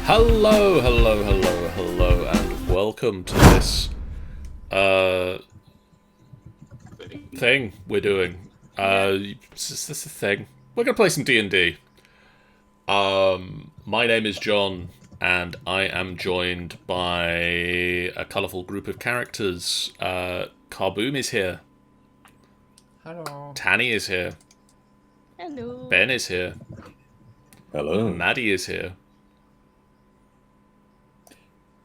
Hello, hello, hello, hello, and welcome to this thing we're doing. Is this a thing? We're gonna play some D&D. My name is John, and I am joined by a colourful group of characters. Carboom is here. Hello. Tanny is here. Hello. Ben is here. Hello. Maddie is here.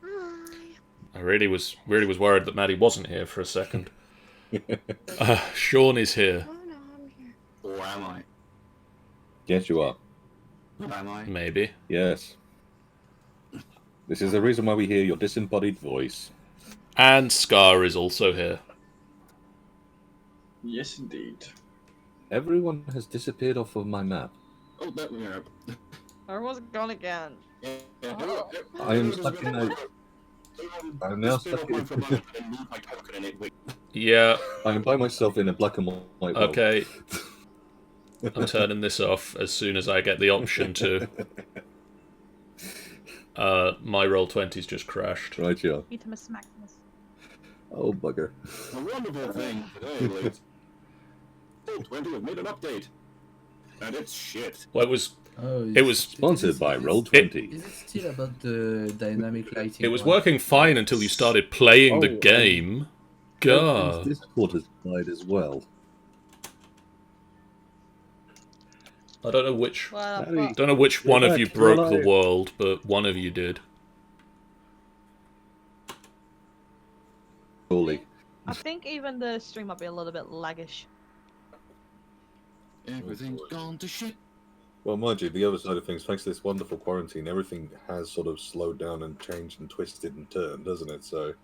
Hi. I really was worried that Maddie wasn't here for a second. Sean is here. Oh no, I'm here. Or am I? Yes, you are. Am I? Maybe. Yes. This is the reason why we hear your disembodied voice. And Scar is also here. Yes, indeed. Everyone has disappeared off of my map. Oh, that we are. Or was it gone again? I am stuck in a... I'm now stuck in... Yeah, I am by myself in a black and white world. okay. I'm turning this off as soon as I get the option to. My Roll20's just crashed. Right, yeah. Eat him a smackness. Oh, bugger. A wonderful thing today, ladies. Soul 20 have made an update. And it's shit. Well, it was Sponsored by Roll20. Is it still about the dynamic lighting? it was one? working fine until you started playing the Oh, game. God. Discord has died as well. I don't know which Maddie, don't know which one of you back, broke you're the alive. world, but one of you did. Surely. I think even the stream might be a little bit laggish. Everything's gone to shit. Well, mind you, the other side of things, thanks to this wonderful quarantine, everything has sort of slowed down and changed and twisted and turned, doesn't it? So,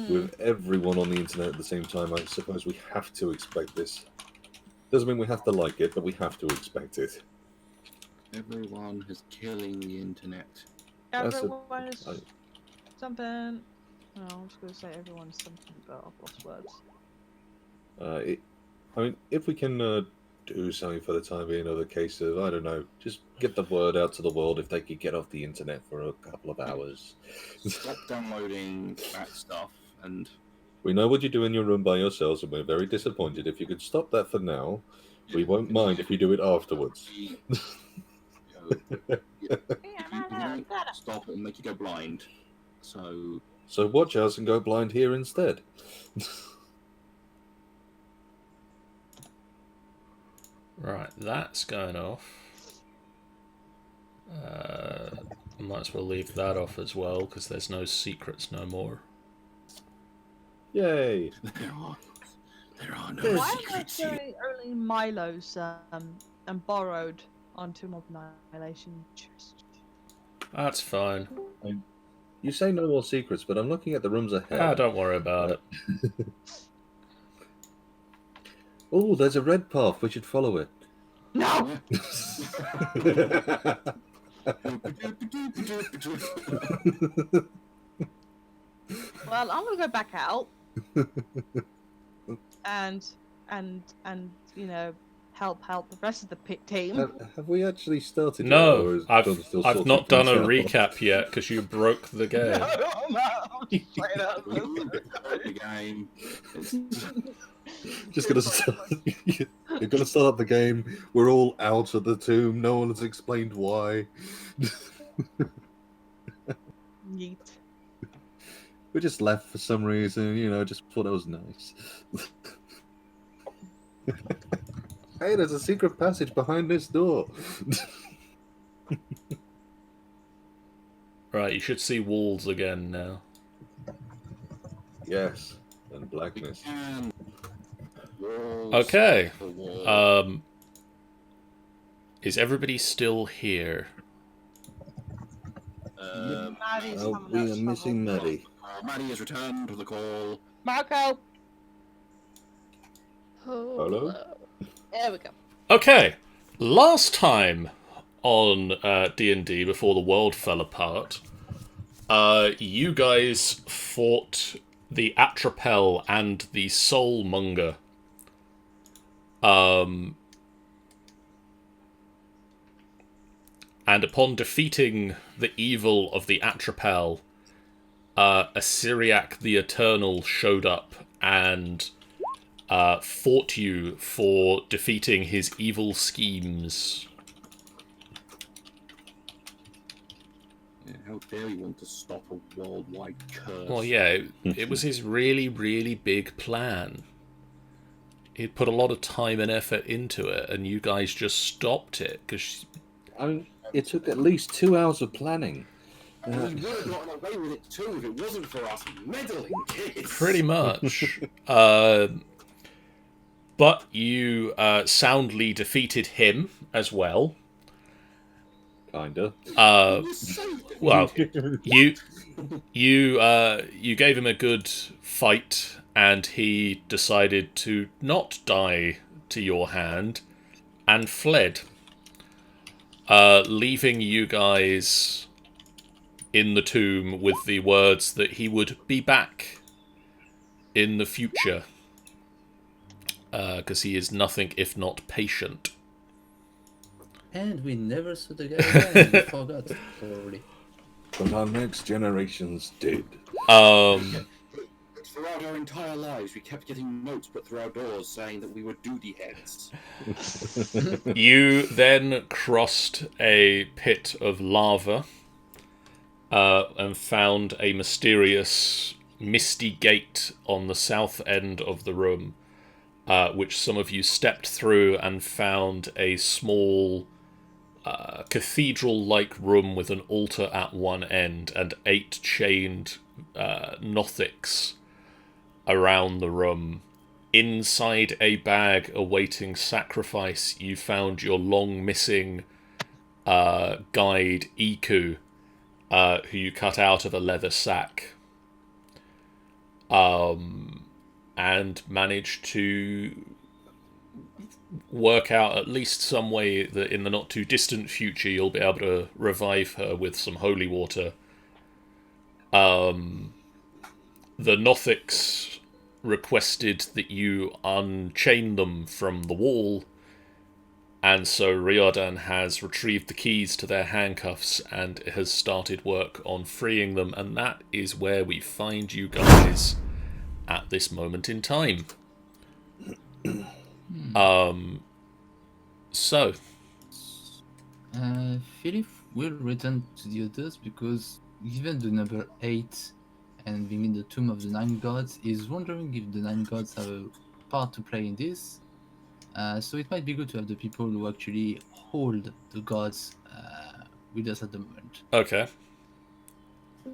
with everyone on the internet at the same time, I suppose we have to expect this. Doesn't mean we have to like it, but we have to expect it. Everyone is killing the internet. That's Everyone is I- something. No, I was going to say everyone is something, but I've lost words. I mean, if we can do something for the time being, of the case of, I don't know, just get the word out to the world if they could get off the internet for a couple of hours. Stop downloading that stuff and We know what you do in your room by yourselves, and we're very disappointed. If you could stop that for now, we won't mind if you do it afterwards. Stop it and make you go blind. So So watch us and go blind here instead. Right, that's going off. Might as well leave that off as well, because there's no secrets no more. Yay! there are no Why am I secrets here. doing early Milo's and borrowed on Tomb of Annihilation? That's fine. You say no more secrets, but I'm looking at the rooms ahead. Ah, don't worry about it. Oh, there's a red path. We should follow it. No! Well, I'm gonna go back out and you know help the rest of the pit team. Have we actually started? yet, or No, is John still I've sorting not done a things out? recap yet, because you broke the game. Straight up. The game. Just gonna start. You're gonna start the game. We're all out of the tomb. No one has explained why. Yeet. We just left for some reason. You know, just thought it was nice. Hey, there's a secret passage behind this door. Right, you should see walls again now. Yes, and blackness. And walls Okay. for wall. Is everybody still here? Maddie's Oh, coming we out are trouble. missing Maddie. Maddie has returned to the call. Marco. Hello? There we go. Okay, last time on D&D before the world fell apart, you guys fought the Atrapel and the Soul Monger. and upon defeating the evil of the Atrapel, Acererak the Eternal showed up and fought you for defeating his evil schemes. Yeah, how dare you want to stop a worldwide curse? Well, yeah, it was his really, really big plan. He'd put a lot of time and effort into it, and you guys just stopped it, because... I mean, it took at least 2 hours of planning. We would have gotten away with it too if it wasn't for us meddling kids. Pretty much. But you soundly defeated him as well. Kinda. Well, you gave him a good fight, and he decided to not die to your hand, and fled, leaving you guys in the tomb with the words that he would be back in the future, because he is nothing if not patient. And we never saw the guy again. We forgot, probably. But our next generations did. Throughout our entire lives, we kept getting notes put through our doors saying that we were duty heads. You then crossed a pit of lava and found a mysterious, misty gate on the south end of the room, which some of you stepped through and found a small cathedral-like room with an altar at one end and 8 chained Nothics around the room. Inside a bag awaiting sacrifice, you found your long-missing guide, Iku, who you cut out of a leather sack, and managed to work out at least some way that in the not-too-distant future you'll be able to revive her with some holy water. The Nothics requested that you unchain them from the wall, and so Riordan has retrieved the keys to their handcuffs and has started work on freeing them, and that is where we find you guys at this moment in time. So Philip will return to the others because given the number 8 and being in the Tomb of the Nine Gods, is wondering if the Nine Gods have a part to play in this. So it might be good to have the people who actually hold the gods with us at the moment. okay.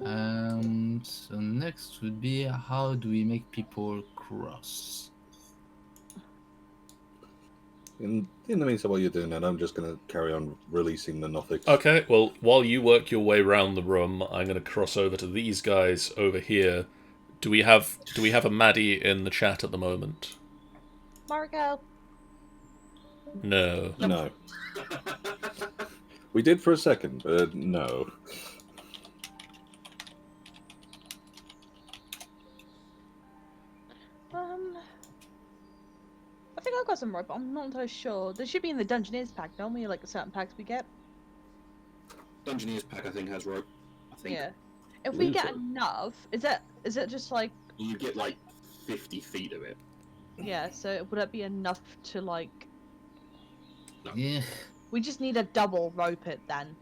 So next would be, how do we make people cross? In the meantime, while you're doing that, I'm just going to carry on releasing the Nothics. Okay, well, while you work your way around the room, I'm going to cross over to these guys over here. Do we have a Maddie in the chat at the moment? Margot. No. No. We did for a second, but no. I think I've got some rope, but I'm not entirely sure. They should be in the Dungeoneers pack, don't we? Like certain packs we get. Dungeoneers pack, I think, has rope. I think. Yeah. If we get so. enough, is it just like You get like 50 feet of it. yeah? So would that be enough to like? Yeah. We just need a double rope it then.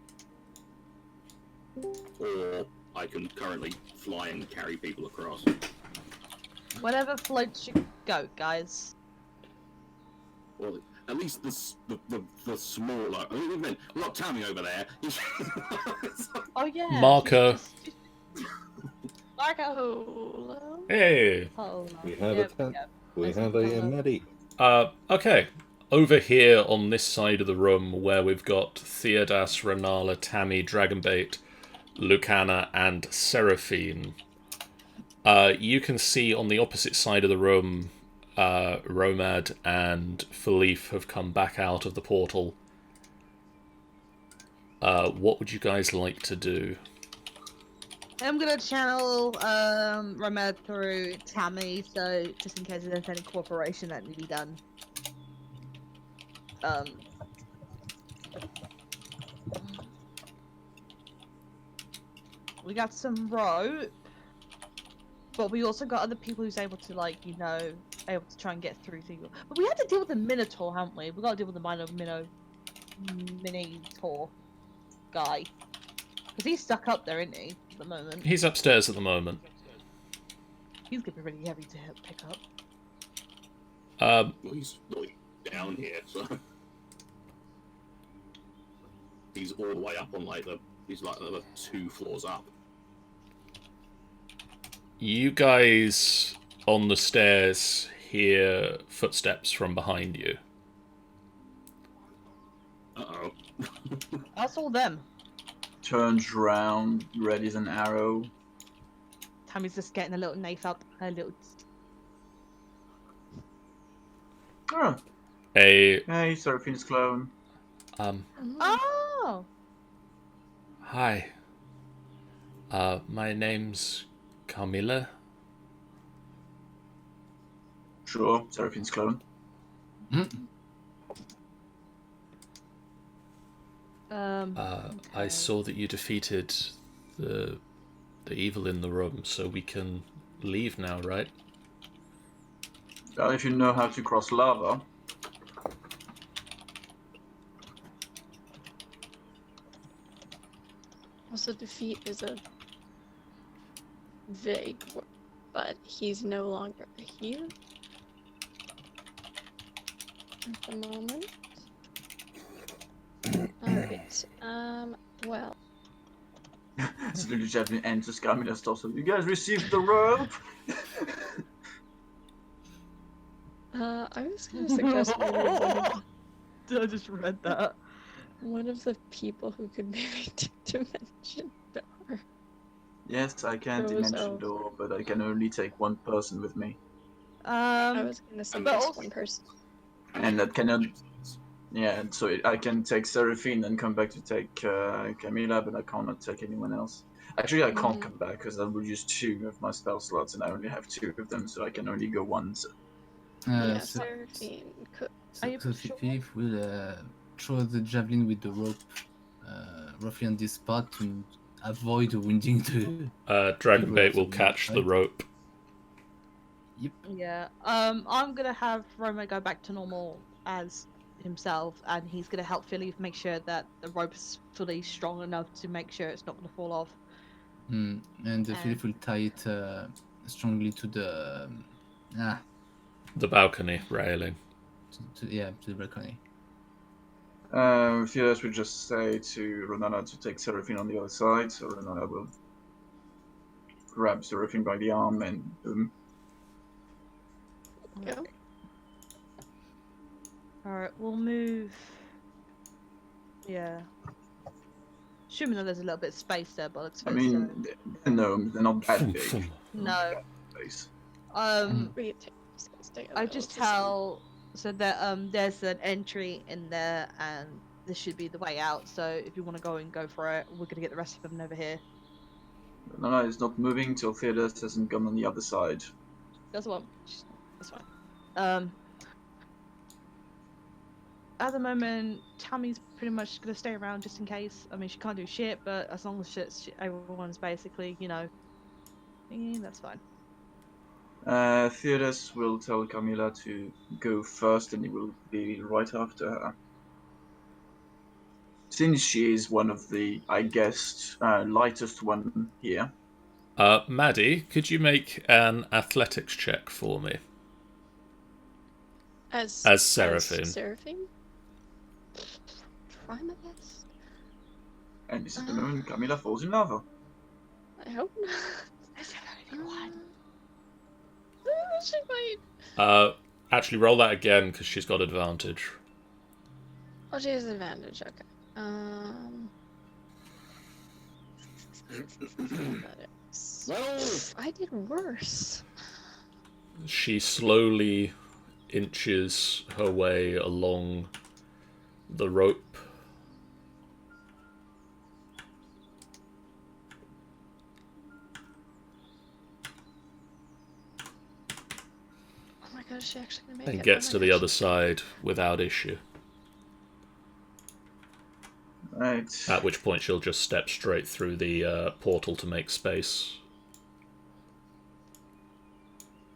Or I can currently fly and carry people across. Whatever floats your boat, guys. Well, at least the small, like, I mean, we've got Tammy over there. Oh yeah. Marco. Marco. Hey. Oh, We have we have a Maddie. Okay. Over here on this side of the room, where we've got Theodas, Renala, Tammy, Dragonbait, Lucana, and Seraphine, you can see on the opposite side of the room, Romad and Philippe have come back out of the portal. What would you guys like to do? I'm gonna channel Romad through Tammy, so just in case there's any cooperation that needs to be done. we got some rope, but we also got other people who's able to, like, you know, able to try and get through things. But we had to deal with the Minotaur, haven't we? We got to deal with the Minotaur guy. Because he's stuck up there, isn't he, at the moment? He's upstairs at the moment. He's going to be really heavy to pick up. Um, Well, he's really down here, so he's all the way up on like he's like another 2 floors up. you guys on the stairs hear footsteps from behind you. Uh-oh. That's all them. Turns round, readies an arrow. Tammy's just getting a little knife out. Her little. Oh, A hey, Seraphine's clone. Oh! Hi. My name's Carmilla. Sure, Seraphine's clone. I saw that you defeated the evil in the room, so we can leave now, right? Well, if you know how to cross lava. Also, defeat is a vague word, but he's no longer here at the moment. Alright, well. So the Javelin enters Carmilla's torso. You guys received the rope? I was gonna suggest I just read that. one of the people who could maybe dimension door. Yes, I can Those dimension elves. door, but I can only take one person with me. I was gonna suggest one person. And that cannot... Yeah, so I can take Seraphine and come back to take Camilla, but I cannot take anyone else. Actually, I can't come back because I will use 2 of my spell slots and I only have 2 of them, so I can only go once. Yeah, So Seraphine could. Are you sure? Philip will throw the javelin with the rope roughly on this spot to avoid wounding the. Dragonbait will catch the rope. Yep. Yeah. I'm gonna have Roma go back to normal as himself, and he's gonna help Philly make sure that the rope is fully strong enough to make sure it's not gonna fall off. And Philip will tie it strongly to the. The balcony railing. To the balcony. Fearless would just say to Renana to take Seraphine on the other side, so Renana will grab Seraphine by the arm and boom. Go. Alright, we'll move. Yeah. Assuming that there's a little bit of space there, but it's I mean, they're gnomes, they're not that big. no. Space. We can stay I just tell so that there's an entry in there and this should be the way out, so if you want to go for it, we're gonna get the rest of them over here. Renana is not moving till Fearless hasn't gone on the other side. That's fine. At the moment, Tammy's pretty much gonna stay around just in case. I mean, she can't do shit, but as long as everyone's basically, you know, that's fine. Fearless will tell Camilla to go first and he will be right after her. Since she is one of the, I guess, lightest one here. Maddie, could you make an athletics check for me? As Seraphine. Seraphine? Try my best. And this is the moment Camilla falls in lava. I hope not. She might. Actually, roll that again because she's got advantage. Oh, she has advantage. Okay. Well, I did worse. She slowly inches her way along the rope. Oh my god, is she actually gonna make it? And gets Oh to my the gosh. other side without issue. Right. At which point she'll just step straight through the portal to make space.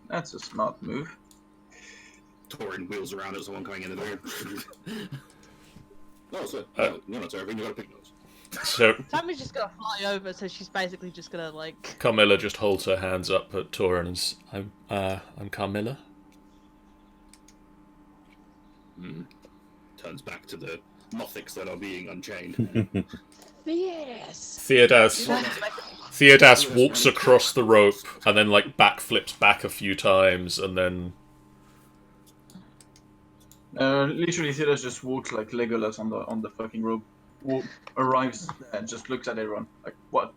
That's a smart move. Torin wheels around at someone coming in the door. No, sir. No, sir. You gotta pick those. So Tammy's just gonna fly over, so she's basically just gonna like. Carmilla just holds her hands up at Torin and says, I'm Carmilla. Turns back to the Nothics that are being unchained. Yes. Theodas walks across the rope and then like backflips back a few times and then Literally, Theodas just walks like Legolas on the fucking rope. Arrives and just looks at everyone like, what?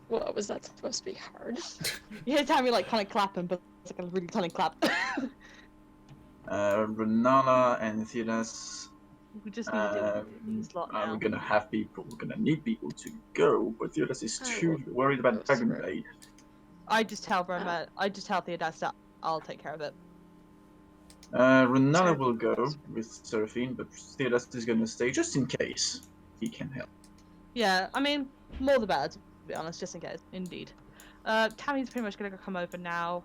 What was that supposed to be hard? You hear Tammy like kind of clapping, but it's like a really tiny clap. Renala and Theodas. We just need to do this lot now. We're gonna need people to go, but Theodas is too worried about Dragon Blade. I just tell Theodas that I'll take care of it. Renala will go with Seraphine, but Theodas is gonna stay just in case he can help. Yeah, I mean, more the better, to be honest, just in case. Indeed. Tammy's pretty much gonna come over now,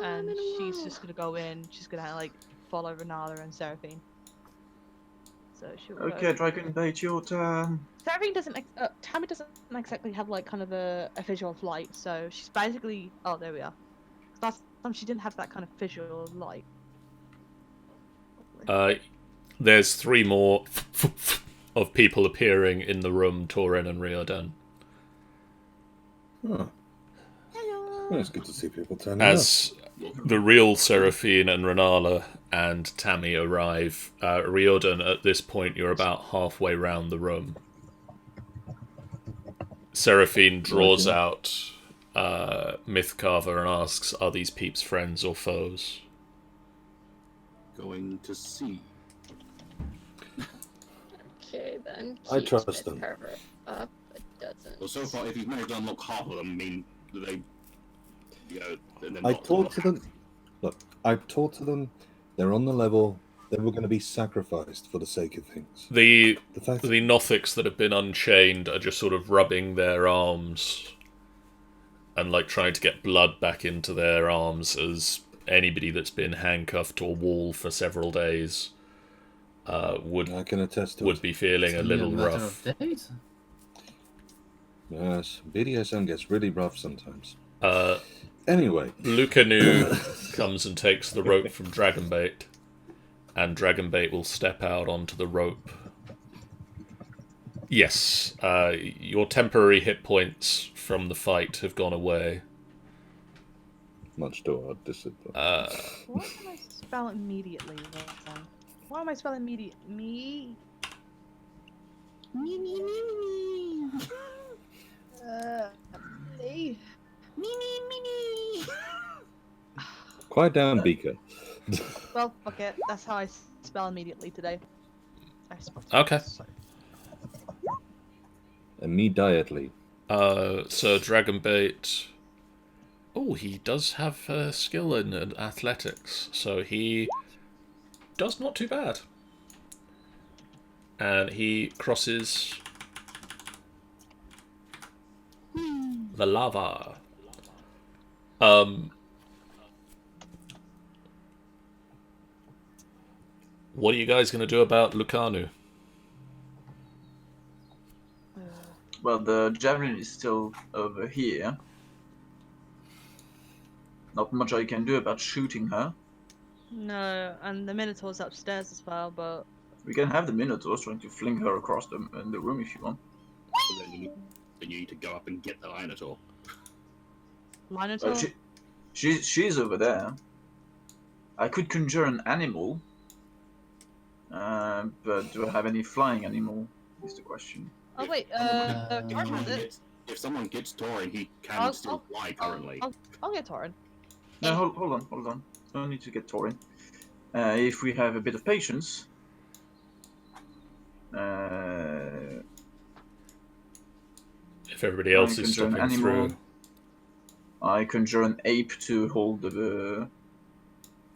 and she's just gonna go in. She's gonna like follow Renala and Seraphine. So she'll Okay, Dragon Blade, your turn. Seraphine doesn't. Tammy doesn't exactly have like kind of a visual of light, so she's basically. Oh, there we are. Last time she didn't have that kind of visual light. there's 3 more of people appearing in the room, Torin and Riordan. Oh. Hello. Well, it's good to see people turning As the real Seraphine and Renala and Tammy arrive, Riordan, at this point, you're about halfway round the room. Seraphine draws out Mythcarver and asks, are these peeps friends or foes? Going to see. Okay, then. I keep trust them. Mythcarver up, but doesn't. Well, so far, if you've managed to unlock half of them, I mean, they, you know, they're I not- talked to them. Look, I talked to them. They're on the level. They were going to be sacrificed for the sake of things. The fact that Nothics that have been unchained are just sort of rubbing their arms and like trying to get blood back into their arms, as anybody that's been handcuffed to a wall for several days would I can attest to would it. be feeling a Only little matter rough. of days? Yes, BDSM gets really rough sometimes. Uh, Anyway, Lucanu comes and takes the rope from Dragonbait, and Dragonbait will step out onto the rope. Yes, your temporary hit points from the fight have gone away. much to our discipline. Why can I spell immediately? Why am I spelling immediate? Me? Me. Me. Quiet down, Beaker. Well, fuck it. That's how I spell immediately today. I spelled Okay. so- Immediately. So Dragonbait... Oh, he does have skill in athletics, so he does not too bad. And he crosses the lava. What are you guys going to do about Lucanu? Well, the javelin is still over here. Not much I can do about shooting her. No, and the Minotaur's upstairs as well, but We can have the Minotaurs trying to fling her across the room if you want. So then you need to go up and get the Minotaur. Minotaur? Well, she's over there. I could conjure an animal, but do I have any flying animal? Is the question. Oh wait, Torin has it. If someone gets Torin, he can I'll- still fly currently. I'll get Torin. No, hold on. No need to get Torin. If we have a bit of patience. If everybody else I is conjure an stopping animal. through. I conjure an ape to hold the.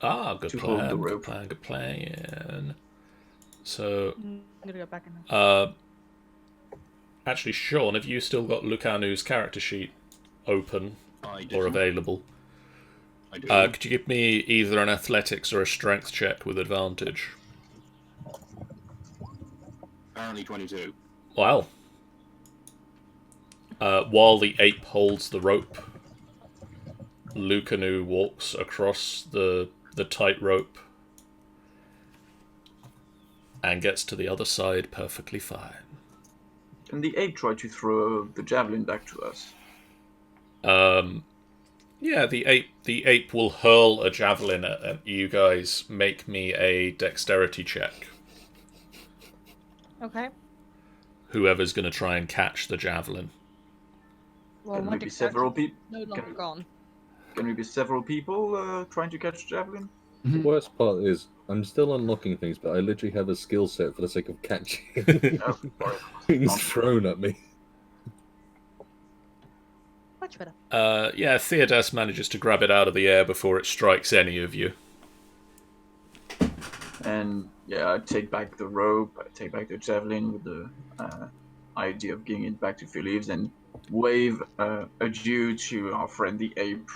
Ah, good To hold the plan, good rope. plan, good plan. So, I'm gonna go back in. actually, Sean, have you still got Lucanu's character sheet open I or didn't. available? I do. Could you give me either an athletics or a strength check with advantage? Apparently 22. Wow. While the ape holds the rope, Lucanu walks across the tightrope and gets to the other side perfectly fine. Can the ape try to throw the javelin back to us? Yeah, the ape will hurl a javelin at you guys. Make me a dexterity check. Okay. Whoever's going to try and catch the javelin. Well, Can my we be dexterity several is people? no longer gone. Can we be several people trying to catch the javelin? The worst part is I'm still unlocking things, but I literally have a skill set for the sake of catching Oh, sorry. things thrown at me. Much better. Yeah, Theodas manages to grab it out of the air before it strikes any of you. And yeah, I take back the rope, I take back the javelin with the idea of giving it back to Philips and wave adieu to our friend the ape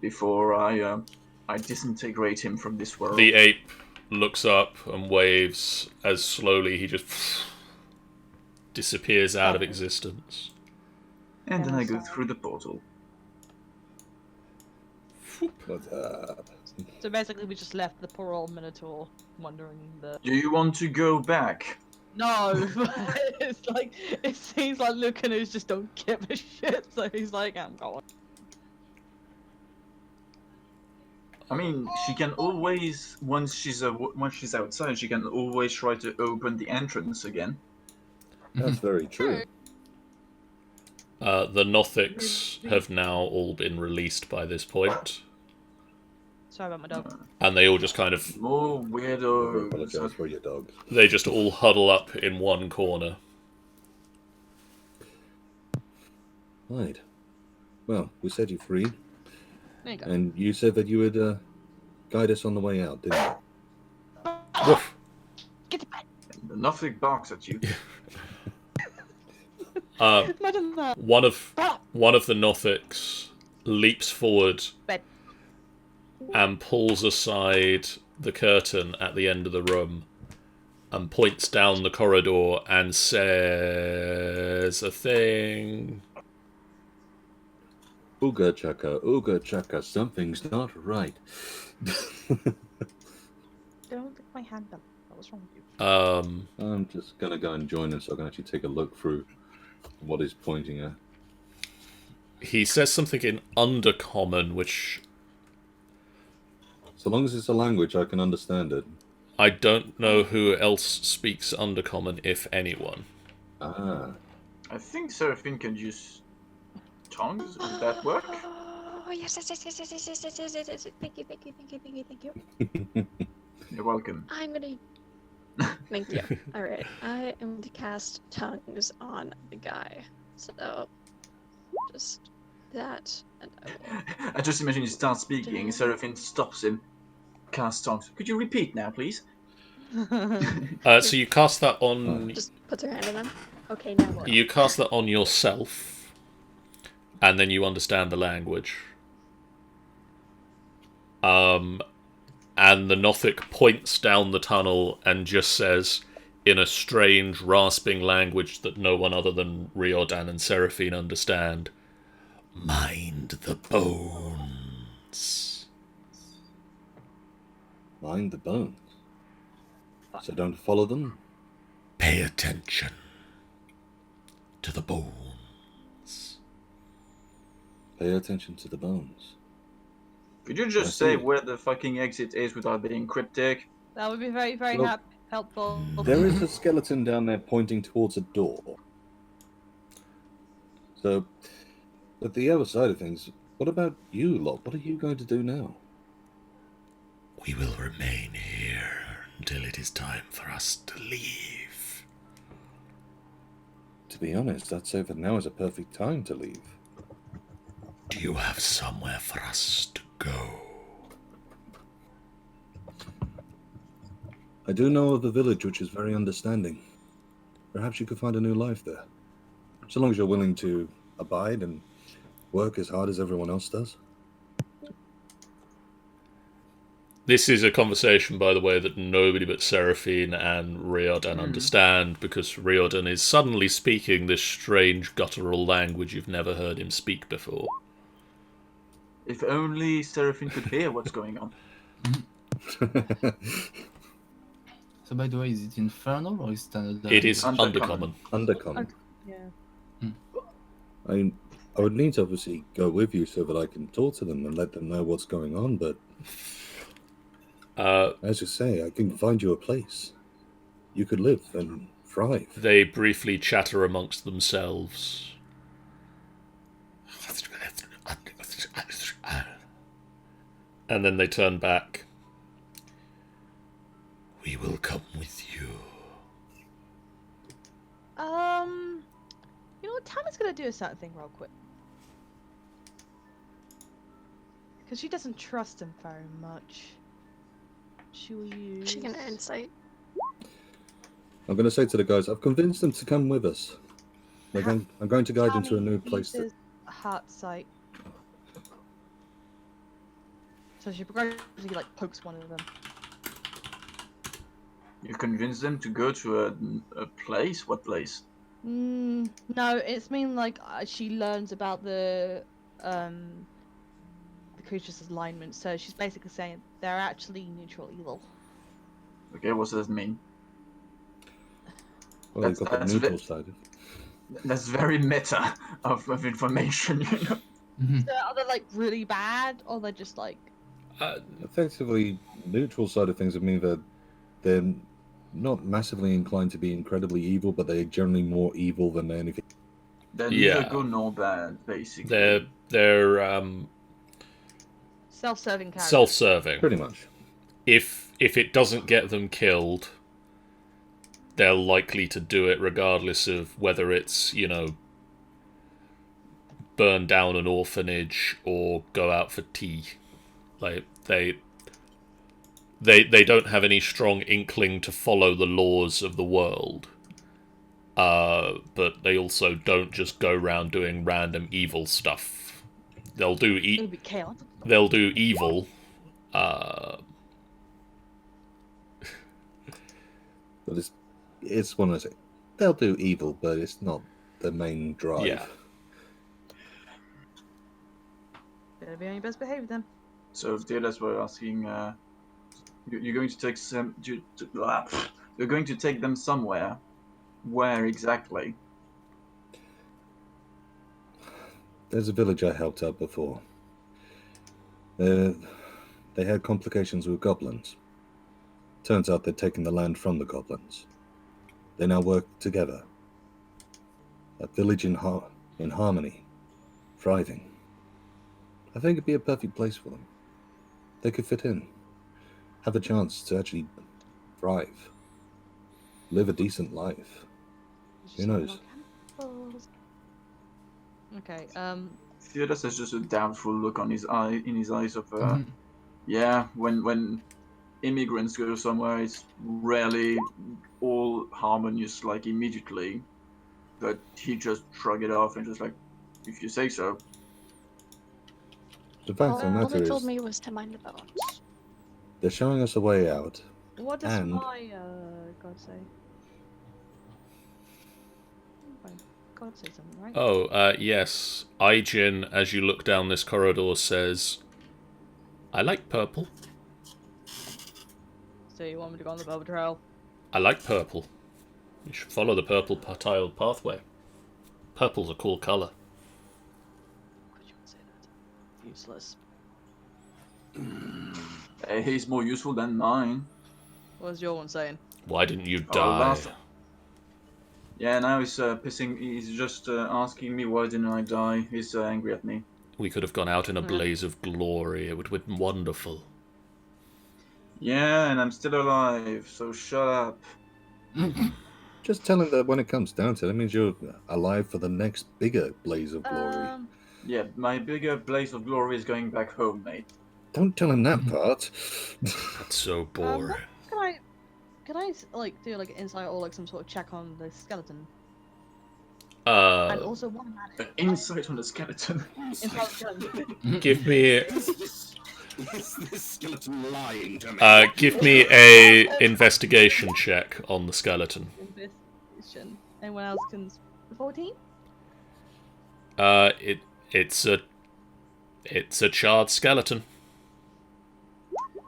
before I disintegrate him from this world. The ape looks up and waves as slowly he just disappears out of existence. And then I go through the portal. What's up? So basically, we just left the poor old Minotaur wondering the. Do you want to go back? No, it's like it seems like Lucanu's just don't give a shit. So he's like, I'm going. I mean, she can always once she's outside, she can always try to open the entrance again. That's very true. The Nothics have now all been released by this point, Sorry about my dog. and they all just kind of More I weirdos. apologize for your dog. they just all huddle up in one corner. Right. Well, we set you free, There you go. and you said that you would guide us on the way out, didn't you? Woof. Get the bed. The Nothic barks at you. Imagine that. One of the Nothics leaps forward Bed. and pulls aside the curtain at the end of the room and points down the corridor and says a thing. Ooga chaka, something's not right. Don't lick my hand up. What's wrong with you? I'm just gonna go and join him so I can actually take a look through what he's pointing at. He says something in Undercommon, which So long as it's a language, I can understand it. I don't know who else speaks Undercommon, if anyone. Ah. I think Seraphine can use tongues. Would that work? Oh, yes. Thank you. You're welcome. I'm gonna. Thank you. Alright, I am going to cast tongues on the guy. So, just that, and I will. I just imagine you start speaking, Seraphine stops him. Cast tongues. Could you repeat now, please? So you cast that on Just puts her hand on them. Okay, now what? you cast that on yourself, and then you understand the language. And the Nothic points down the tunnel and just says, in a strange, rasping language that no one other than Riordan and Seraphine understand, "Mind the bones." Mind the bones. So don't follow them? Pay attention to the bones. Pay attention to the bones. Could you I just say see. where the fucking exit is without being cryptic? That would be very, very Well, helpful. There is a skeleton down there pointing towards a door. So, but the other side of things, what about you lot? What are you going to do now? We will remain here until it is time for us to leave. To be honest, I'd say that now is a perfect time to leave. Do you have somewhere for us to go? I do know of a village which is very understanding. Perhaps you could find a new life there. So long as you're willing to abide and work as hard as everyone else does. This is a conversation, by the way, that nobody but Seraphine and Riordan understand, because Riordan is suddenly speaking this strange guttural language you've never heard him speak before. If only Seraphine could hear what's going on. So by the way, is it infernal or is it another? It is Undercommon. undercommon. Yeah. I would need to obviously go with you so that I can talk to them and let them know what's going on, but as you say, I can find you a place. You could live and thrive. They briefly chatter amongst themselves. And then they turn back. We will come with you. You know what? Tammy's gonna do a certain thing real quick. Because she doesn't trust him very much. She will use... She can insight. I'm going to say to the guys, I've convinced them to come with us. I'm going to guide them to a new place. Uses heart sight. So she progressively like pokes one of them. You convince them to go to a place? What place? No, it's mean like she learns about the creature's alignment. So she's basically saying they're actually neutral evil. Okay, what does that mean? Well, you've got the That's neutral side. That's very meta of information, you know. So are they like really bad, or they're just like? Effectively, neutral side of things would mean that they're not massively inclined to be incredibly evil, but they're generally more evil than anything. They're Yeah. neither good nor bad, basically. They're Self-serving characters. self-serving. Pretty much. If it doesn't get them killed, they're likely to do it regardless of whether it's, you know, burn down an orphanage or go out for tea. Like they don't have any strong inkling to follow the laws of the world. But they also don't just go around doing random evil stuff. They'll do It'll be chaos. they'll do evil. But it's one of those. They'll do evil, but it's not the main drive. Yeah. Better be on your best behavior then. So if that's what we're asking, you're going to take some. You're going to take them somewhere. Where exactly? There's a village I helped out before. They had complications with goblins. Turns out they'd taken the land from the goblins. They now work together. A village in harmony, thriving. I think it'd be a perfect place for them. They could fit in, have a chance to actually thrive, live a decent life. Who knows? Okay. Theodos has just a doubtful look on his eyes of yeah, when immigrants go somewhere, it's rarely all harmonious like immediately, but he just shrugged it off and just like, if you say so. The fact of the All matter they is, told me was to mind the bones. they're showing us a way out. What does And- my god say? My god say something, right? Oh, yes. Aijin, as you look down this corridor, says, I like purple. So you want me to go on the Velvet Trail? I like purple. You should follow the purple tiled pathway. Purple's a cool colour. Could you say that? Useless. He's more useful than mine. What was your one saying? Why didn't you Oh, die? Yeah, now he's pissing. He's just asking me why didn't I die. He's angry at me. We could have gone out in a blaze of glory. It would have been wonderful. Yeah, and I'm still alive, so shut up. Just tell him that when it comes down to it, it means you're alive for the next bigger blaze of glory. Yeah, my bigger blaze of glory is going back home, mate. Don't tell him that part. That's so boring. Can I Can I like do like an insight or like some sort of check on the skeleton? Uh, And also one magic. Insight on the skeleton. Insight on the skeleton. give me Is this skeleton lying to me? give me a investigation check on the skeleton. Investigation. Anyone else can 14? It's a charred skeleton.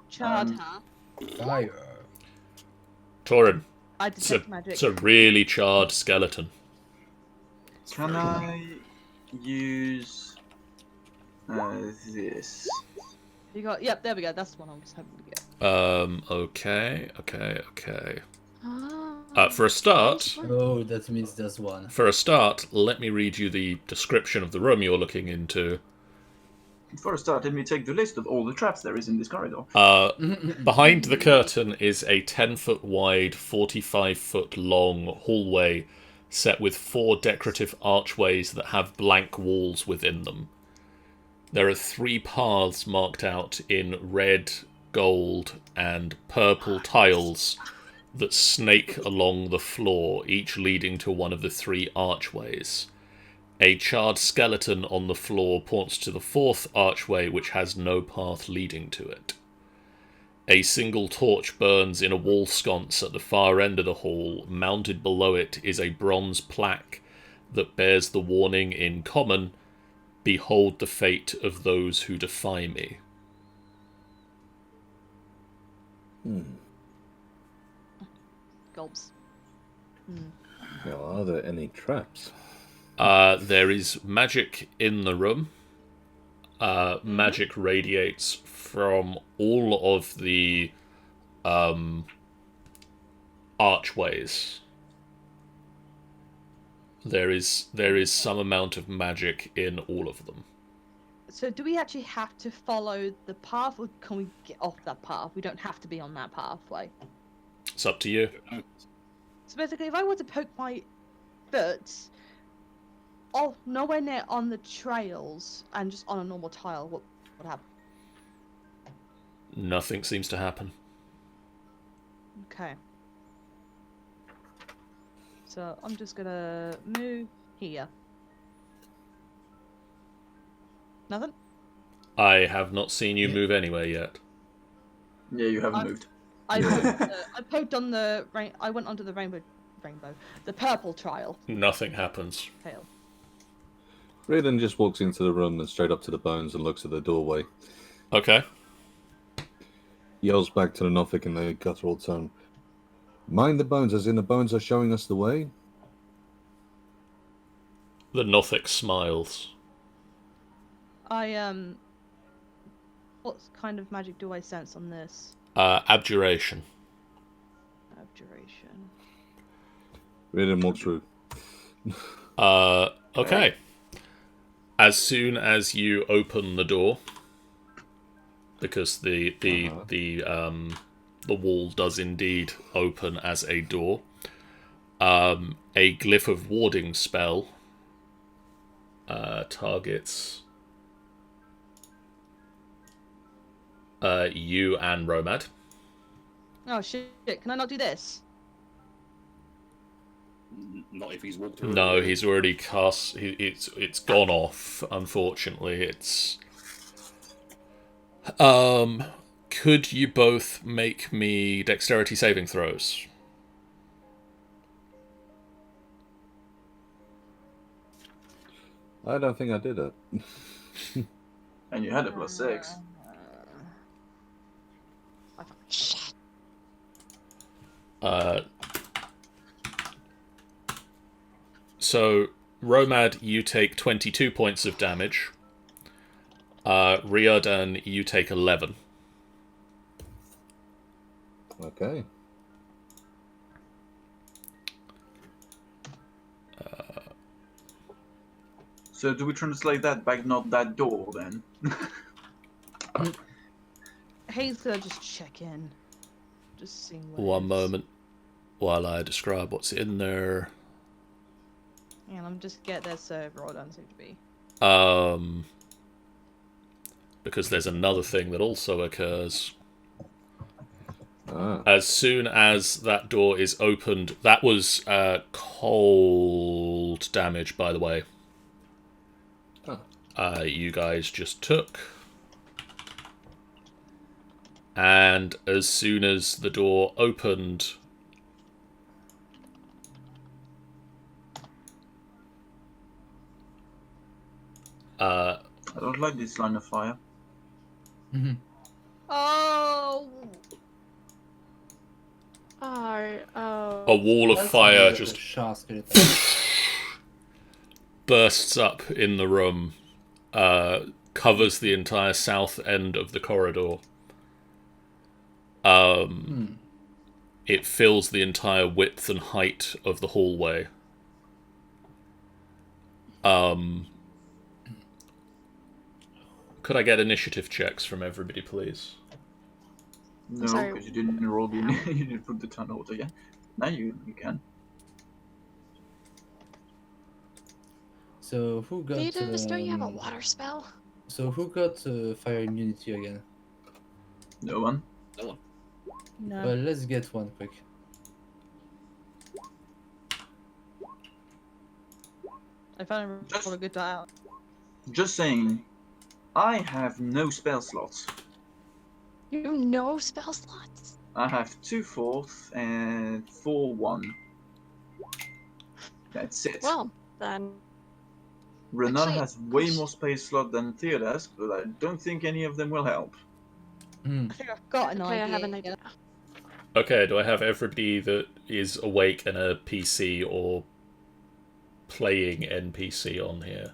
Charred, huh? Fire. Torin, I it's detect magic. a really charred skeleton. Can I use this? You got, yep, there we go. That's the one I was hoping to get. Okay. Ah, For a start, Oh, that means there's one. let me read you the description of the room you're looking into. For a start, let me take the list of all the traps there is in this corridor. Behind the curtain is a 10-foot wide, 45-foot long hallway set with 4 decorative archways that have blank walls within them. There are 3 paths marked out in red, gold, and purple tiles that snake along the floor, each leading to one of the 3 archways. A charred skeleton on the floor points to the 4th archway, which has no path leading to it. A single torch burns in a wall sconce at the far end of the hall. Mounted below it is a bronze plaque that bears the warning in common, "Behold the fate of those who defy me." Gulps. Now, are there any traps? There is magic in the room. Magic radiates from all of the archways. There is some amount of magic in all of them. So do we actually have to follow the path, or can we get off that path? We don't have to be on that pathway. It's up to you. So basically, if I were to poke my foot, nowhere near on the trails and just on a normal tile, what would happen? Nothing seems to happen. Okay. So I'm just gonna move here. Nothing? I have not seen you move anywhere yet. Yeah, you haven't moved. I poked on the I went onto the rainbow, the purple trial. Nothing happens. Tail. Raiden just walks into the room and straight up to the bones and looks at the doorway. Okay. Yells back to the Nothic in the guttural tone. Mind the bones, as in the bones are showing us the way? The Nothic smiles. What kind of magic do I sense on this? Abjuration. Abjuration. Raiden walks through. Okay. As soon as you open the door, because the wall does indeed open as a door, a glyph of warding spell targets you and Romad. Oh shit! Can I not do this? Not if he's walked through. No, he's already cast. It's gone off. Unfortunately, it's. Could you both make me dexterity saving throws? I don't think I did it. And you had a +6. Shit. So, Romad, you take 22 points of damage. Riordan, you take 11. Okay. So do we translate that back, not that door, then? Hayes gonna just check in. Just seeing what One moment while I describe what's in there. And I'm just get there so Rodon seems to be. Because there's another thing that also occurs. As soon as that door is opened, that was cold damage, by the way. You guys just took. And as soon as the door opened, I don't like this line of fire. Oh. a wall of fire just skeleton. bursts up in the room, covers the entire south end of the corridor. It fills the entire width and height of the hallway. Could I get initiative checks from everybody, please? No, sorry. because you didn't roll the you didn't put the turn order yet. Now you can. So who got? Theodus, don't you have a water spell? So who got fire immunity again? No one. No. Well, let's get one quick. I found a good die out. Just saying, I have no spell slots. You have no spell slots? I have 2 4th and 4 1. That's it. Well, then. Renan actually, has way more space slot than Theodas, but I don't think any of them will help. I think I've got an Okay, idea. I have an idea. Okay, do I have everybody that is awake and a PC or playing NPC on here?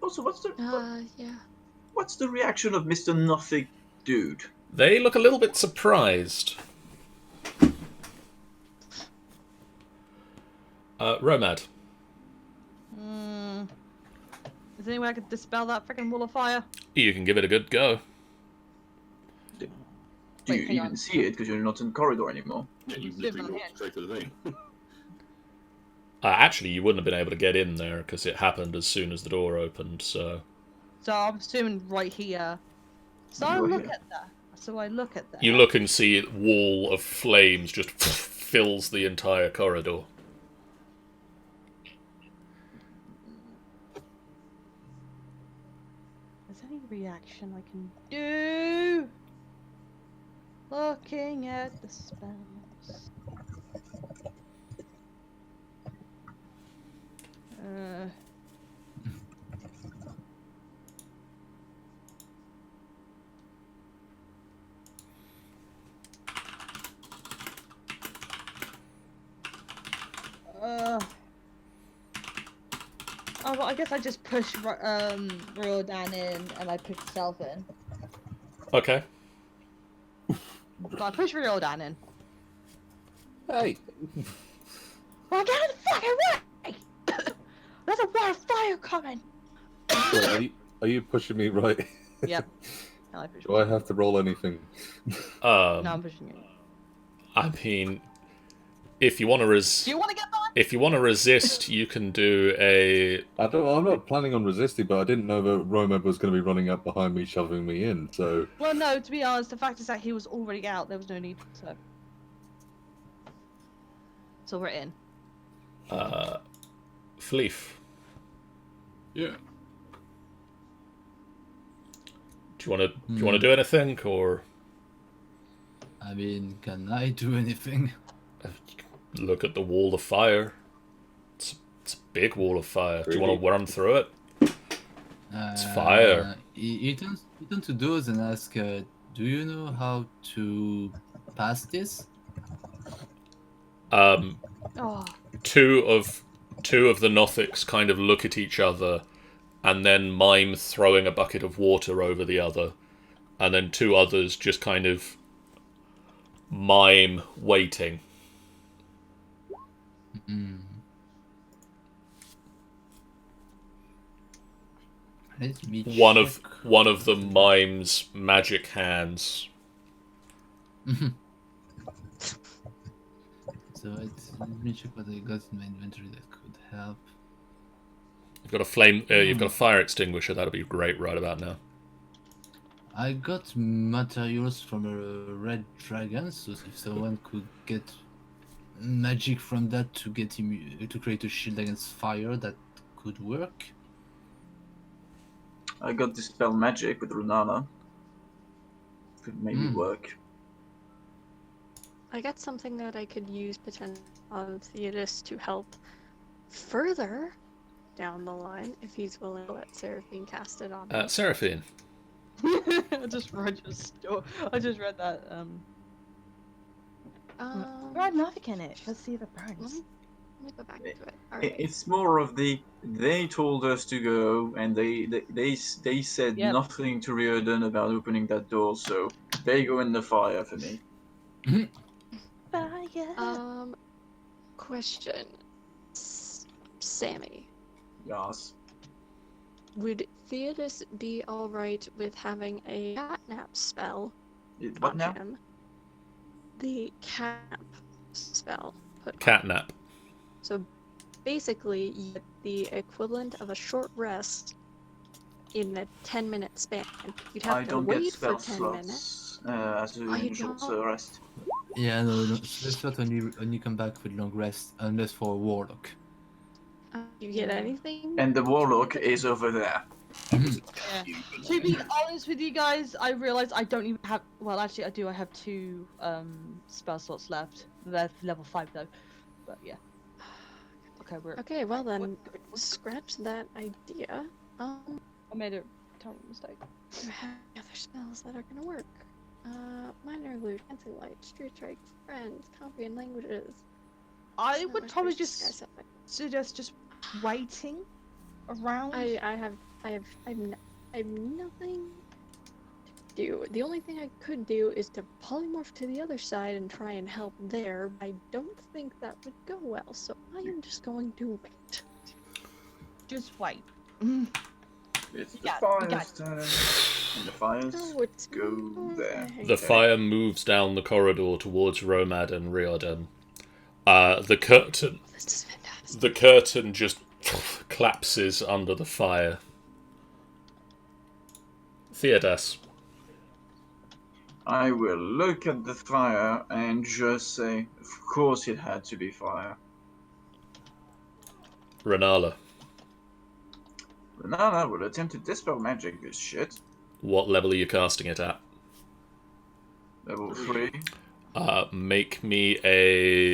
Also, Yeah. what's the reaction of Mr. Nothing Dude? They look a little bit surprised. Romad. Is there any way I could dispel that freaking wall of fire? You can give it a good go. Do Wait, you hang even on. see it because you're not in the corridor anymore? Yeah, you Zoom literally on walked here. straight to the thing. Actually, you wouldn't have been able to get in there because it happened as soon as the door opened, so... So I'm assuming right here. So I Right look here. at that. So I look at that. You look and see a wall of flames just fills the entire corridor. Is there any reaction I can do? Looking at the spells. Oh, well, I guess I just push Rodan in and I push myself in. Okay. So I push Rodan in. Hey, Well, get out of the fucking way! There's a wall of fire coming! wait, are you pushing me right? Yep. And I push Do I have to roll anything? No, I'm pushing you. I mean, if you want to Do you want to get by? if you want to resist, you can do a... I'm not planning on resisting, but I didn't know that Romad was going to be running up behind me, shoving me in. So Well, no, to be honest, the fact is that he was already out. There was no need, so we're in. Fleef. Yeah. Do you want to do anything, or I mean, can I do anything? look at the wall of fire? It's a big wall of fire. Do you want to Really? worm through it? It's fire. He turns to those and ask, do you know how to pass this? Oh, Two of the Nothics kind of look at each other, and then mime throwing a bucket of water over the other, and then 2 others just kind of mime waiting. Let me One check. of them mimes magic hands. So let me check what I got in my inventory that could help. You've got a flame. You've got a fire extinguisher. That'll be great right about now. I got materials from a red dragon, so if someone could get magic from that to get to create a shield against fire, that could work. I got dispel magic with Runana. Could maybe work. I got something that I could use potentially on Theodis to help further down the line if he's willing to let Seraphine cast it on me. Seraphine. I just read that. There are nothing in it. Let's see if it burns. Let me go back to it. Alright. It's more of they told us to go, and they said nothing to Riordan about opening that door, so they go in the fire for me. Fire. Question. Sammy. Yes. Would Theodis be alright with having a catnap spell What on now? him? The catnap spell put on. Catnap. So basically, you get the equivalent of a short rest in a 10-minute span. You'd have I to don't get wait for spell 10 minutes. slots as a you short don't? rest. Yeah, no, that's not only come back with long rest, unless for a warlock. You get anything? And the warlock is over there. Yeah. To be honest with you guys, I realized I don't even have. Well, actually, I do. I have 2 spell slots left. They're level 5 though. But yeah. Okay, we're. Okay, well then, scratch that idea. I made a terrible mistake. Do I have any other spells that are gonna work? Minor Loot, Anti-Light, Street Strike, Friends, Comprehend Languages. I would Not probably Sky just Sapphire. suggest just waiting around. I have nothing to do. The only thing I could do is to polymorph to the other side and try and help there. I don't think that would go well, so I am just going to wait. Just wait. It's the Yeah, fire's turn. And the fires Oh, it's go there. The fire moves down the corridor towards Romad and Riordan. The curtain This is fantastic. The curtain just collapses under the fire. Theodas. I will look at the fire and just say, of course it had to be fire. Renala. Renana will attempt to dispel magic this shit. What level are you casting it at? Level 3. Make me a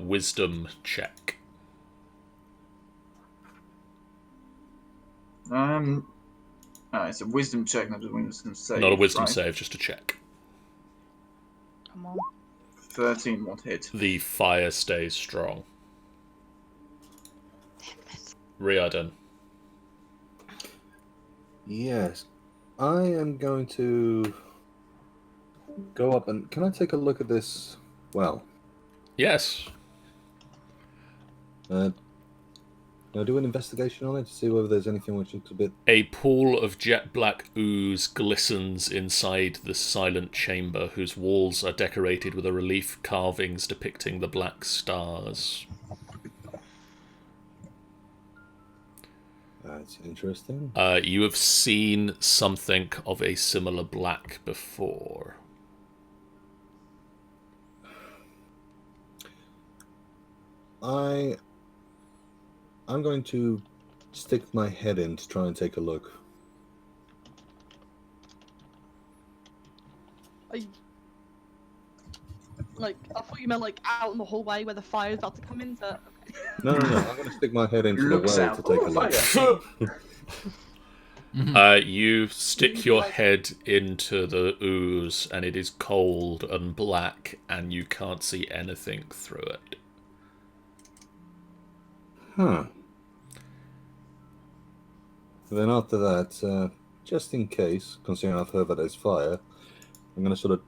wisdom check. It's a wisdom check, not a wisdom save. Not a wisdom right? save, just a check. Come on. 13 won't hit. The fire stays strong. Damn it. Riordan. Yes, I am going to go up and can I take a look at this? Well, Yes. can I do an investigation on it to see whether there's anything which looks a bit? A pool of jet black ooze glistens inside the silent chamber, whose walls are decorated with a relief carvings depicting the black stars. That's interesting. You have seen something of a similar black before. I'm going to stick my head in to try and take a look. I thought you meant like out in the hallway where the fire is about to come in. But okay. No. I'm going to stick my head into the Looks well out. to take a look. Fire. You stick your head into the ooze, and it is cold and black, and you can't see anything through it. Huh. Then after that, just in case, considering I've heard that there's fire, I'm going to sort of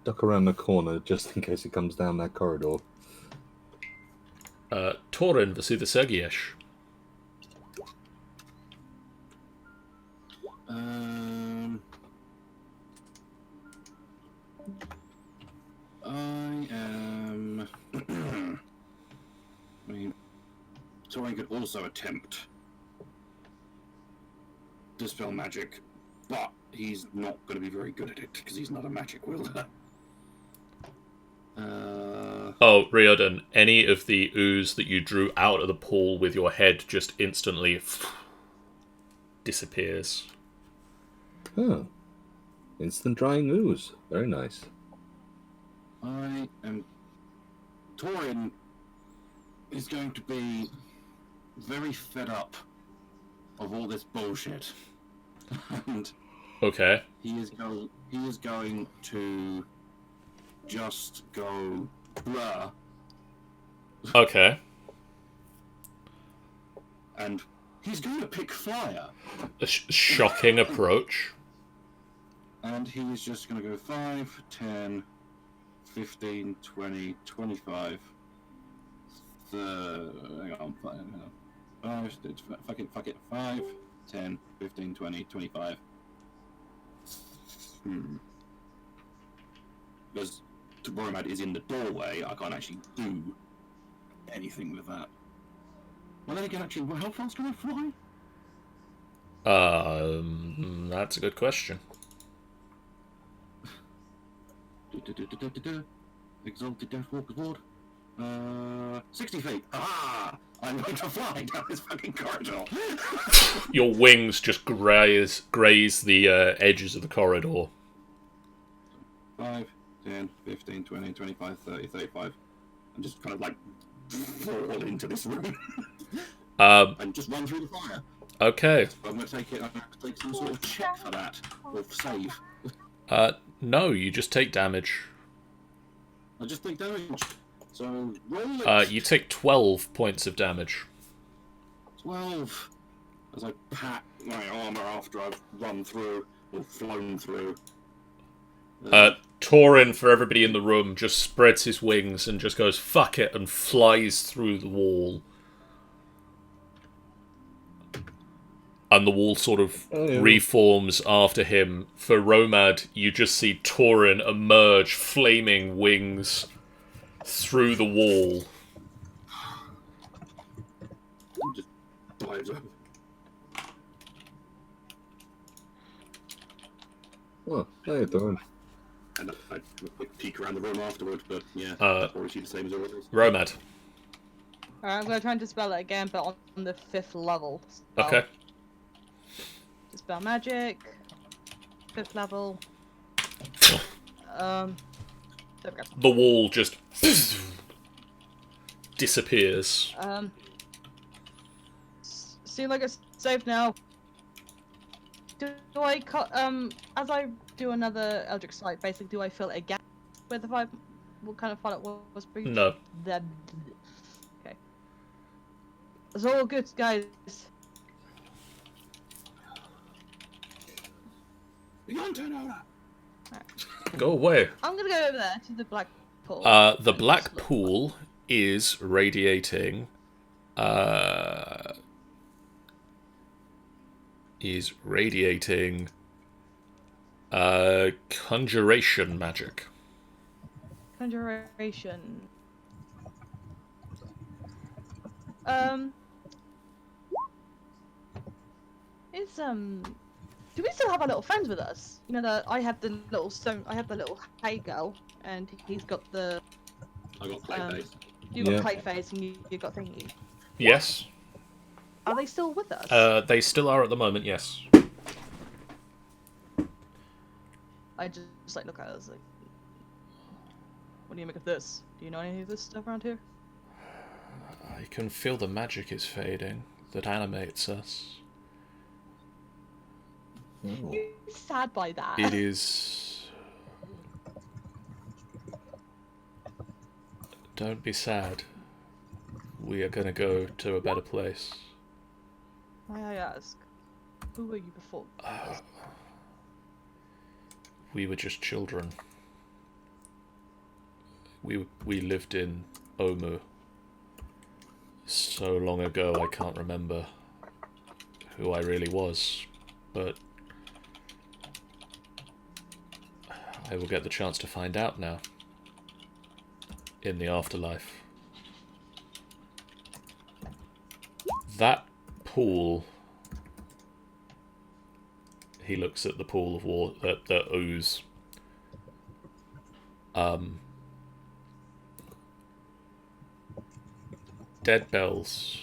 duck around the corner just in case it comes down that corridor. Torin Vasudasegiesh. I am. I mean, so I could also attempt dispel magic, but he's not going to be very good at it because he's not a magic wielder. Oh, Riordan, any of the ooze that you drew out of the pool with your head just instantly disappears. Oh. Instant drying ooze. Very nice. I am. Torin is going to be very fed up of all this bullshit, and Okay. he is going to just go blah, Okay. and he's going to pick fire, A shocking approach. and he's just going to go 5, 10, 15, 20, 25. Hang on, 5, fuck it, 5, 10, 15, 20, 25. Because Boromad is in the doorway, I can't actually do anything with that. Well, then again, actually, how fast can I fly? That's a good question. Exalted Deathwalker's Ward. 60 feet. Ah! I'm going to fly down this fucking corridor. Your wings just graze the edges of the corridor. 5, 10, 15, 20, 25, 30, 35. And just kind of like fall into this room. And just run through the fire. Okay. I'm going to take it. I'm going to take some sort of check for that. Or save. No, you just take damage. I just take damage. So roll it. You take 12 points of damage. 12. As I pat my armor after I've run through or flown through. Torin, for everybody in the room, just spreads his wings and just goes, fuck it, and flies through the wall. And the wall sort of reforms after him. For Romad, you just see Torin emerge, flaming wings, through the wall. Just dives over. Well, how you doing? And I peek around the room afterward, but yeah, obviously the same as always. Romad. Alright, I'm gonna try and dispel it again, but on the 5th level. So Okay. Dispel magic. 5th level. There we go. The wall just disappears. Seems like it's safe now. Do I cut as I do another Eldritch Sight, basically do I fill it again with the 5? What kind of fun it was breached? No. Okay. It's all good, guys. Go away. I'm gonna go over there to the black pool. The black pool is radiating. Conjuration magic. Conjuration. Do we still have our little friends with us? You know that I have the little hay girl, and he's got the. I got Clayface. You got Clayface, and you got Thingy. Yes. Are they still with us? They still are at the moment, yes. I just like look at it, I was like, what do you make of this? Do you know any of this stuff around here? I can feel the magic is fading that animates us. Oh. You're sad by that. It is... Don't be sad. We are gonna go to a better place. May I ask, who were you before? We were just children. We lived in Omu. So long ago I can't remember who I really was, but I will get the chance to find out now. In the afterlife. That pool He looks at the pool of water, the ooze. Dead Bells.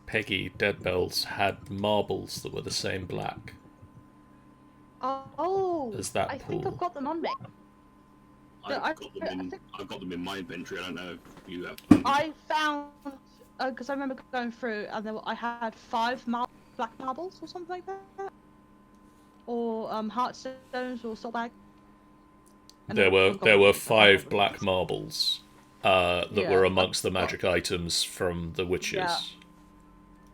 Peggy, Dead Bells had marbles that were the same black Oh, as that I think pool. I've got them on me. I've got them in my inventory. I don't know if you have. I found because I remember going through and I had 5 black marbles or something like that, or heartstones or soul bag. There were 5 black marbles that were amongst the magic items from the witches. Yeah.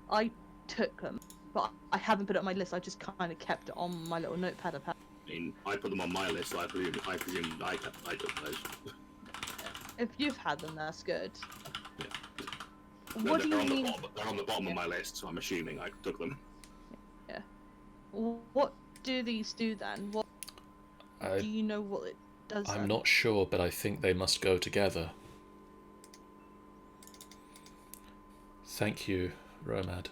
I took them, but I haven't put it on my list. I just kind of kept it on my little notepad. I mean, I put them on my list, so I presume I took those. If you've had them, that's good. Yeah. What do you mean? They're on the bottom of my list, so I'm assuming I took them. Yeah. What do these do then? What do you know what it does? I'm not sure, but I think they must go together. Thank you, Romad.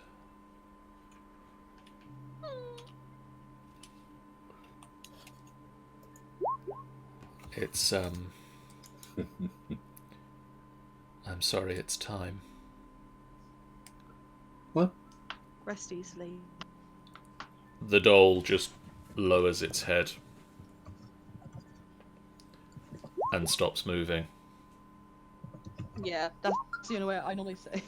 It's I'm sorry, it's time. What? Rest easily. The doll just lowers its head and stops moving. Yeah, that's the only way I normally say.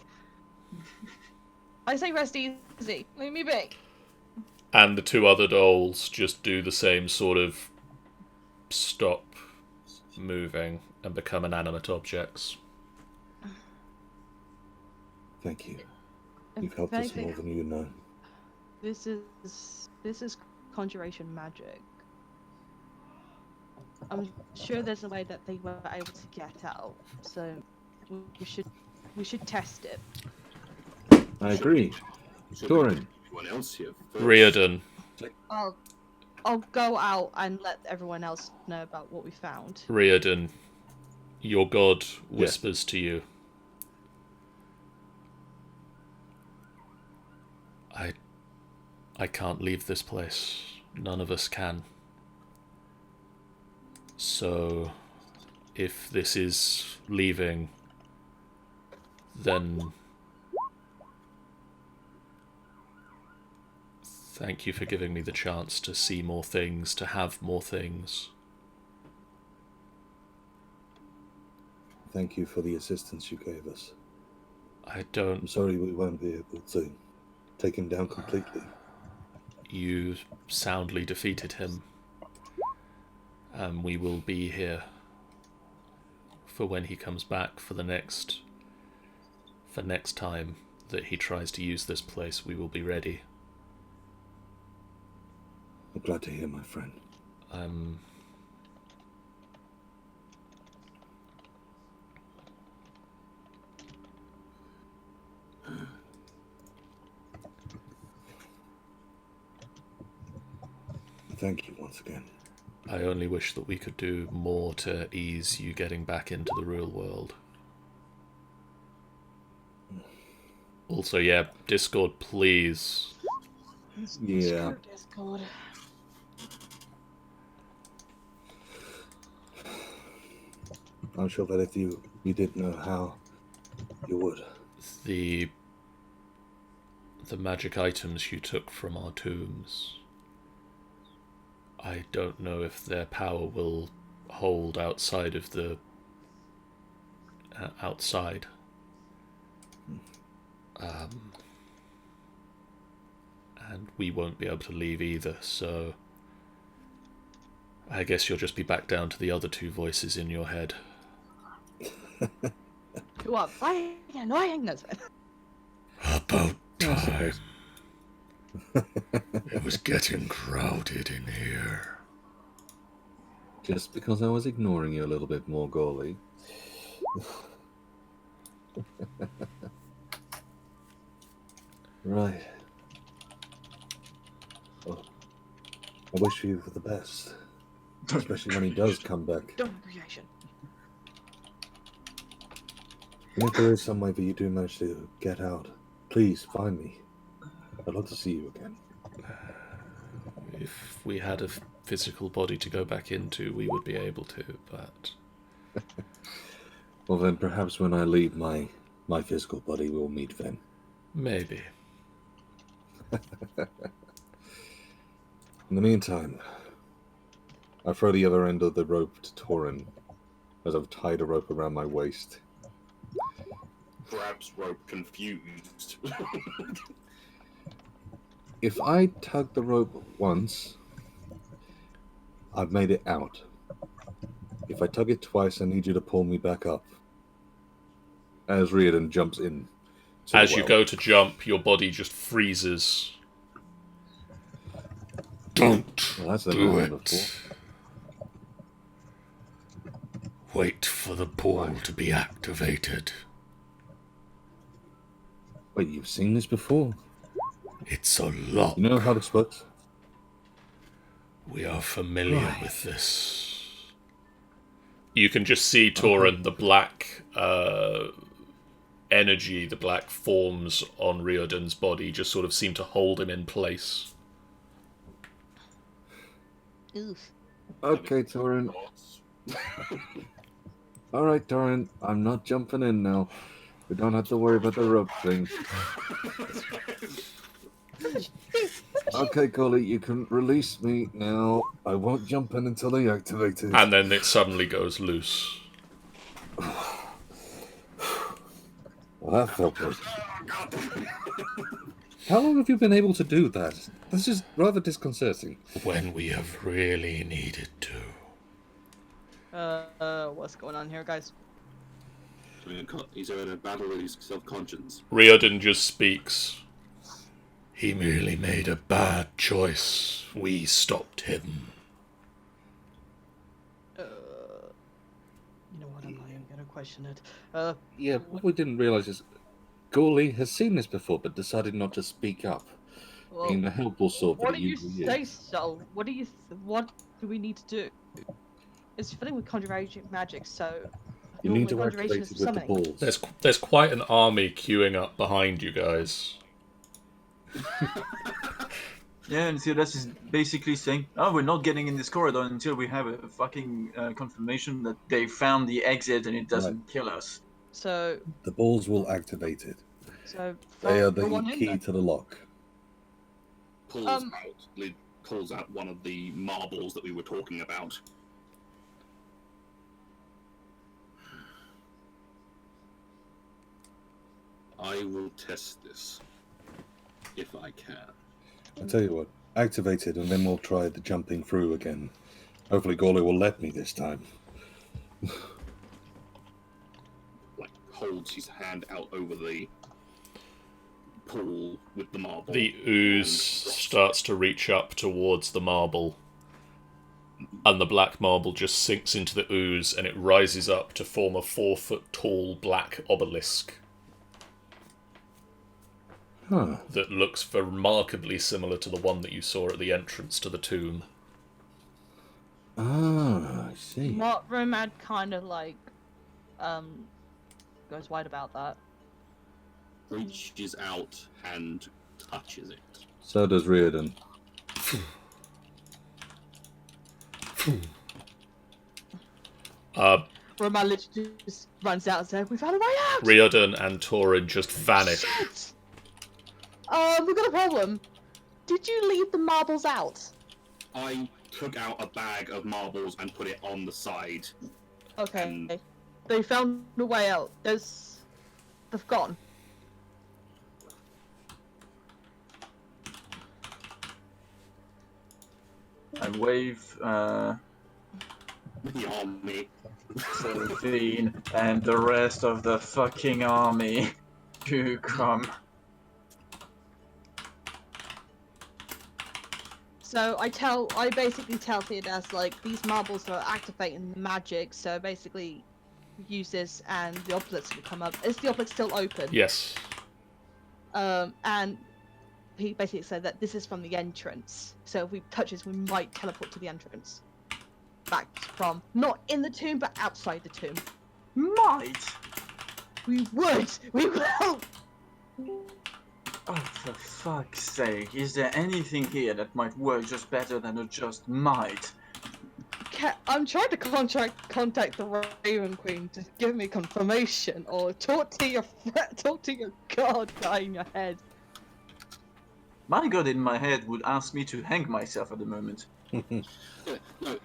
I say rest easy. Leave me be. And the 2 other dolls just do the same sort of stop moving and become inanimate objects. Thank you. You've helped us more than you know. This is conjuration magic. I'm sure there's a way that they were able to get out, so we should test it. I agree. Doran. Anyone else here? First? Riordan. I'll go out and let everyone else know about what we found. Riordan, your god whispers to you. I can't leave this place. None of us can. So, if this is leaving, then thank you for giving me the chance to see more things, to have more things. Thank you for the assistance you gave us. I'm sorry we won't be able to take him down completely. You soundly defeated him. And we will be here for when he comes back for next time that he tries to use this place. We will be ready. I'm glad to hear, my friend. Thank you once again. I only wish that we could do more to ease you getting back into the real world. Also, yeah, Discord, please. Yeah. Discord. I'm sure that if you did know how, you would. The magic items you took from our tombs, I don't know if their power will hold outside of the outside. And we won't be able to leave either, so I guess you'll just be back down to the other 2 voices in your head. Who are very annoying as well. About time. It was getting crowded in here. Just because I was ignoring you a little bit more, Goalie. Right. Well, I wish you the best. Especially when he does come back. Don't reaction. And if there is some way that you do manage to get out, please find me. I'd love to see you again. If we had a physical body to go back into, we would be able to, but... Well, then perhaps when I leave my physical body, we'll meet then. Maybe. In the meantime, I throw the other end of the rope to Torin, as I've tied a rope around my waist. Grabs rope, confused. If I tug the rope once, I've made it out. If I tug it twice, I need you to pull me back up. As Riordan jumps in. As you go to jump, your body just freezes. Don't Well, that's do never it. before. Wait for the portal to be activated. Wait, you've seen this before? It's a lock. You know how this works? We are familiar with this. You can just see, Torin, the black energy, the black forms on Riordan's body just sort of seem to hold him in place. Oof. Okay, Torin. Alright, Torin, I'm not jumping in now. We don't have to worry about the rope thing. Okay, Collie, you can release me now. I won't jump in until they activate it. And then it suddenly goes loose. Well, that felt good. How long have you been able to do that? This is rather disconcerting. When we have really needed to. What's going on here, guys? He's in a battle with his self-conscience. Riordan just speaks. He merely made a bad choice. We stopped him. You know what? I'm not even gonna question it. Yeah, what we didn't realise is Gourley has seen this before but decided not to speak up. Well, Being the helpful sort that what do he you usually say is. so? What do we need to do? It's filling with conjuration magic, so You need to normally activate conjuration it is with the summoning. balls. There's quite an army queuing up behind you guys. Yeah, and Theodas is basically saying, "Oh, we're not getting in this corridor until we have a fucking confirmation that they found the exit and it doesn't kill us." So, The balls will activate it. so They are throw the one in key then. to the lock. Pulls out one of the marbles that we were talking about. I will test this if I can. I tell you what, activate it and then we'll try the jumping through again. Hopefully Gourley will let me this time. Like, holds his hand out over the pool with the marble. The ooze starts to reach up towards the marble. And the black marble just sinks into the ooze and it rises up to form a 4-foot-tall black obelisk. Huh. That looks remarkably similar to the one that you saw at the entrance to the tomb. Ah, I see. What Romad kind of like goes wide about that. Reaches out and touches it. So does Riordan. Romad literally just runs out and says, "We found a way out!" Riordan and Torin just vanish. Shit! We've got a problem. Did you leave the marbles out? I took out a bag of marbles and put it on the side. Okay. They found a way out. They've gone. I wave The army. Seraphine and the rest of the fucking army to come. So I basically tell Theodas, like, these marbles are activating the magic, so basically use this and the obelisk will come up. Is the obelisk still open? Yes. And he basically said that this is from the entrance. So if we touch this, we might teleport to the entrance. Back from, not in the tomb, but outside the tomb. Might. We would! We will! Oh, for fuck's sake, is there anything here that might work just better than a just might? I'm trying to contact the Raven Queen to give me confirmation, or talk to your god guy in your head. My god in my head would ask me to hang myself at the moment. Yeah, no,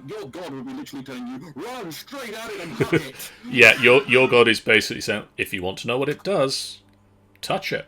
your god will be literally telling you, run straight at it and hug it. Yeah, your god is basically saying, if you want to know what it does, touch it.